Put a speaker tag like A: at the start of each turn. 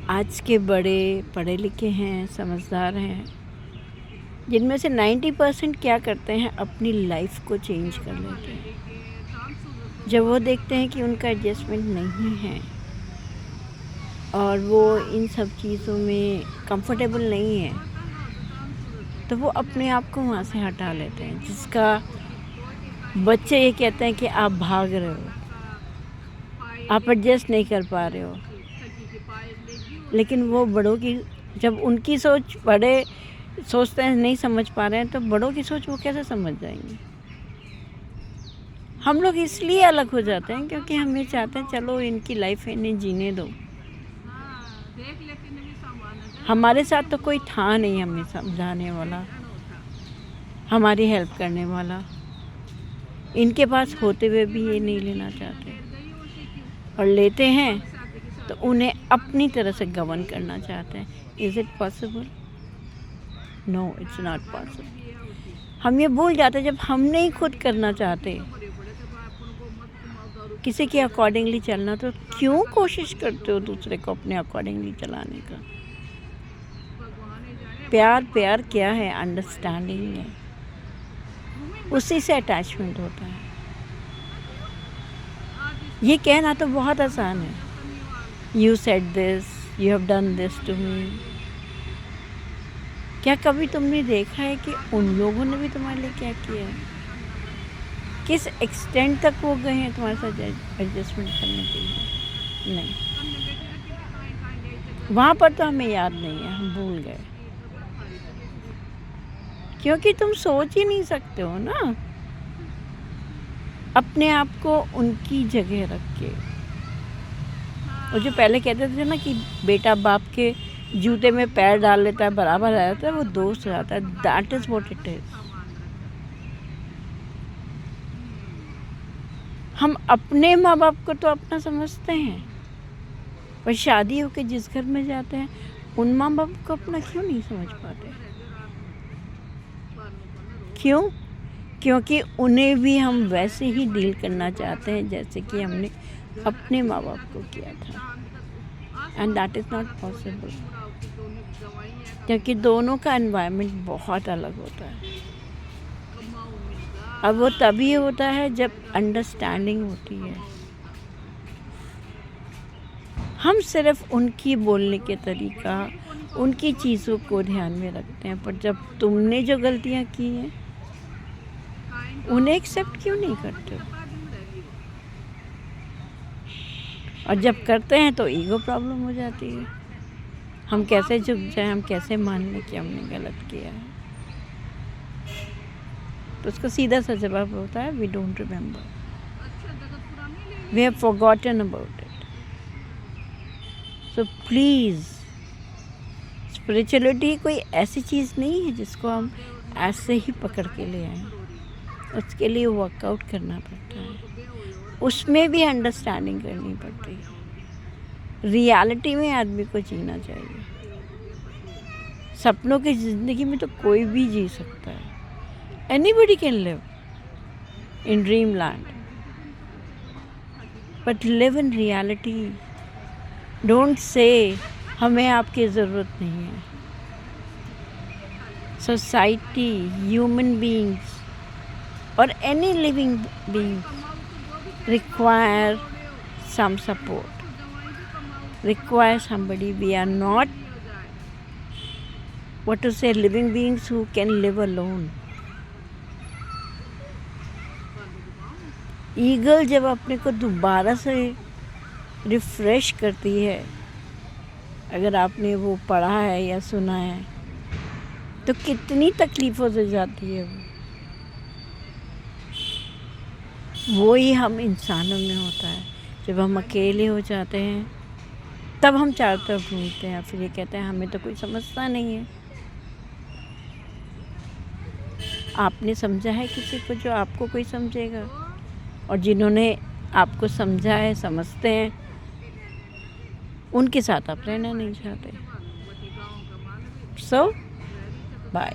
A: आज के बड़े पढ़े लिखे हैं, समझदार हैं, जिनमें से 90% क्या करते हैं, अपनी लाइफ को चेंज कर लेते हैं। जब वो देखते हैं कि उनका एडजस्टमेंट नहीं है और वो इन सब चीज़ों में कंफर्टेबल नहीं है, तो वो अपने आप को वहाँ से हटा लेते हैं। जिसका बच्चे ये कहते हैं कि आप भाग रहे हो, आप एडजस्ट नहीं कर पा रहे हो, लेकिन वो बड़ों की, जब उनकी सोच बड़े सोचते हैं नहीं समझ पा रहे हैं, तो बड़ों की सोच वो कैसे समझ जाएंगे। हम लोग इसलिए अलग हो जाते हैं क्योंकि हम ये चाहते हैं चलो इनकी लाइफ है, इन्हें जीने दो। हमारे साथ तो कोई था नहीं हमें समझाने वाला, हमारी हेल्प करने वाला। इनके पास होते हुए भी ये नहीं लेना चाहते, और लेते हैं तो उन्हें अपनी तरह से गवर्न करना चाहते हैं। Is it possible? No, it's not possible. हम ये भूल जाते जब हम नहीं खुद करना चाहते किसी के अकॉर्डिंगली चलना, तो क्यों कोशिश करते हो दूसरे को अपने अकॉर्डिंगली चलाने का। प्यार क्या है? अंडरस्टैंडिंग है, उसी से अटैचमेंट होता है। ये कहना तो बहुत आसान है, you said this, you have done this to me. क्या कभी तुमने देखा है कि उन लोगों ने भी तुम्हारे लिए क्या किया है? किस एक्सटेंट तक वो गए हैं तुम्हारे साथ एडजस्टमेंट करने के लिए? नहीं, वहाँ पर तो हमें याद नहीं है, हम भूल गए, क्योंकि तुम सोच ही नहीं सकते हो ना अपने आप को उनकी जगह रख के। और जो पहले कहते थे ना कि बेटा बाप के जूते में पैर डाल लेता है, बराबर आ जाता है, वो दोस्त हो जाता है। That is what it is. हम अपने माँ बाप को तो अपना समझते हैं, पर शादी होकर जिस घर में जाते हैं उन माँ बाप को अपना क्यों नहीं समझ पाते? क्यों? क्योंकि उन्हें भी हम वैसे ही डील करना चाहते हैं जैसे कि हमने अपने माँ बाप को किया था, and that is not possible, क्योंकि दोनों का एनवायरनमेंट बहुत अलग होता है। अब वो तभी होता है जब अंडरस्टैंडिंग होती है। हम सिर्फ उनकी बोलने के तरीका, उनकी चीज़ों को ध्यान में रखते हैं, पर जब तुमने जो गलतियाँ की हैं उन्हें एक्सेप्ट क्यों नहीं करते हो? और जब करते हैं तो ईगो प्रॉब्लम हो जाती है। हम कैसे झुक जाएं, हम कैसे मान लें कि हमने गलत किया है? तो उसका सीधा सा जवाब होता है, we don't remember, we have forgotten about it. So please, spirituality कोई ऐसी चीज़ नहीं है जिसको हम ऐसे ही पकड़ के ले आएं। उसके लिए वर्कआउट करना पड़ता है, उसमें भी अंडरस्टैंडिंग करनी पड़ती है। रियलिटी में आदमी को जीना चाहिए। सपनों की ज़िंदगी में तो कोई भी जी सकता है। Anybody can live in dreamland, but live in reality. Don't say हमें आपकी ज़रूरत नहीं है। Society, human beings or any living being require some support, require somebody. We are not, what to say, living beings who can live alone. Eagle जब अपने को दोबारा से रिफ़्रेश करती है, अगर आपने वो पढ़ा है या सुना है, तो कितनी तकलीफ़ों से जाती है वो ही हम इंसानों में होता है। जब हम अकेले हो जाते हैं तब हम चारों तरफ घूमते हैं, फिर ये कहते हैं हमें तो कोई समझता नहीं है। आपने समझा है किसी को जो आपको कोई समझेगा? और जिन्होंने आपको समझा है, समझते हैं, उनके साथ आप रहना नहीं चाहते। सो बाय।